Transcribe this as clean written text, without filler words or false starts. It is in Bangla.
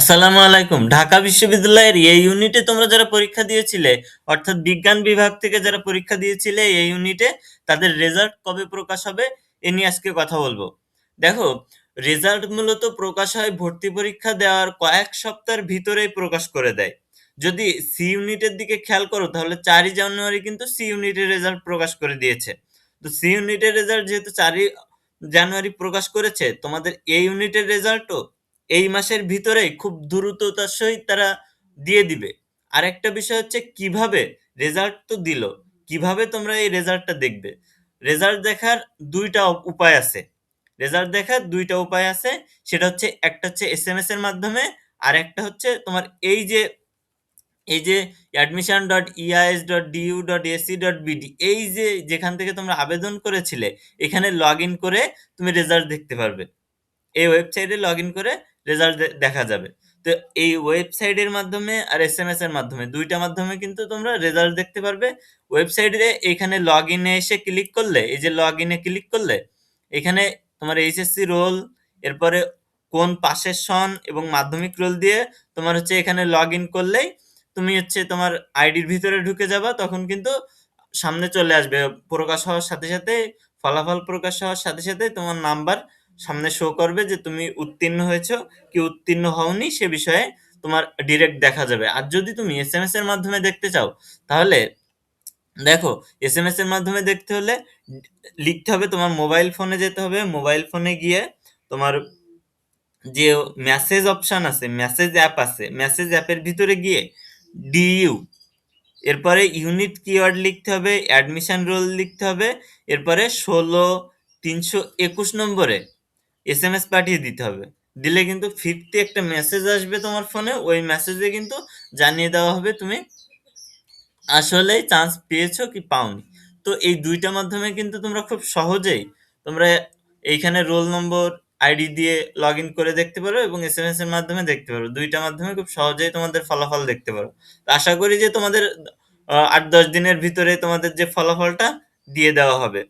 আসসালামু আলাইকুম। ঢাকা বিশ্ববিদ্যালয়ের এই ইউনিটে তোমরা যারা পরীক্ষা দিয়েছিলে, অর্থাৎ বিজ্ঞান বিভাগ থেকে যারা পরীক্ষা দিয়েছিলে এই ইউনিটে, তাদের রেজাল্ট কবে প্রকাশ হবে এ নিয়ে আজকে কথা বলবো। দেখো, রেজাল্ট মূলত প্রকাশ হয় ভর্তি পরীক্ষা দেওয়ার কয়েক সপ্তাহের ভিতরেই প্রকাশ করে দেয়। যদি সি ইউনিটের দিকে খেয়াল করো তাহলে 4ই জানুয়ারি কিন্তু সি ইউনিটের রেজাল্ট প্রকাশ করে দিয়েছে। তো সি ইউনিটের রেজাল্ট যেহেতু 4ই জানুয়ারি প্রকাশ করেছে, তোমাদের এ ইউনিটের রেজাল্টও এই মাসের ভিতরেই খুব দ্রুততার সহিত তারা দিয়ে দিবে। আরেকটা বিষয় হচ্ছে কিভাবে রেজাল্ট তো দিল, কিভাবে তোমরা এই রেজাল্টটা দেখবে? রেজাল্ট দেখার ২ টা উপায় আছে। রেজাল্ট দেখার ২ টা উপায় আছে। সেটা হচ্ছে একটা হচ্ছে এসএমএস এর মাধ্যমে, আরেকটা হচ্ছে তোমার এই যে admission.eis.du.ac.bd এই যে যেখান থেকে তোমরা আবেদন করেছিলে, এখানে লগইন করে তুমি রেজাল্ট দেখতে পারবে। এই ওয়েবসাইটে লগইন করে রেজাল্ট দেখা যাবে। তো এই ওয়েবসাইটের মাধ্যমে আর এসএমএস এর মাধ্যমে ২ টা মাধ্যমে কিন্তু তোমরা রেজাল্ট দেখতে পারবে। ওয়েবসাইটে এখানে লগইনে এসে ক্লিক করলে, এই যে লগইনে ক্লিক করলে এখানে তোমার এইচএসসি রোল, এরপরে কোন পাশের সন এবং মাধ্যমিক রোল দিয়ে তোমার হচ্ছে এখানে লগইন করলেই তুমি হচ্ছে তোমার আইডির ভিতরে ঢুকে যাবা। তখন কিন্তু সামনে চলে আসবে প্রকাশ হওয়ার সাথে সাথে, ফলাফল প্রকাশ হওয়ার সাথে সাথে তোমার নাম্বার সামনে শো করবে যে তুমি উত্তীর্ণ হয়েছো কি উত্তীর্ণ হওনি সে বিষয়ে তোমার ডিরেক্ট দেখা যাবে। আর যদি তুমি এসএমএস এর মাধ্যমে দেখতে চাও তাহলে দেখো, এসএমএস এর মাধ্যমে দেখতে হলে লিখতে হবে, তোমার মোবাইল ফোনে যেতে হবে। মোবাইল ফোনে গিয়ে তোমার যে মেসেজ অপশন আছে, মেসেজ অ্যাপ আছে, মেসেজ অ্যাপের ভিতরে গিয়ে ডিইউ, এরপরে ইউনিট কিওয়ার্ড লিখতে হবে, অ্যাডমিশন রোল লিখতে হবে, এরপরে ১৬/৩২১ নম্বরে এসএমএস পাঠিয়ে দিতে হবে। দিলে কিন্তু ফিরতি একটা মেসেজ আসবে তোমার ফোনে। ওই মেসেজে কিন্তু জানিয়ে দেওয়া হবে তুমি আসলেই চান্স পেয়েছো কি পাওনি। তো এই ২ টা মাধ্যমে কিন্তু তোমরা খুব সহজেই তোমরা এইখানে রোল নম্বর, আইডি দিয়ে লগইন করে দেখতে পারো এবং এসএমএস এর মাধ্যমে দেখতে পারো। ২ টা মাধ্যমে খুব সহজেই তোমাদের ফলাফল দেখতে পারো। তো আশা করি যে তোমাদের ৮-১০ দিনের ভিতরে তোমাদের যে ফলাফলটা দিয়ে দেওয়া হবে।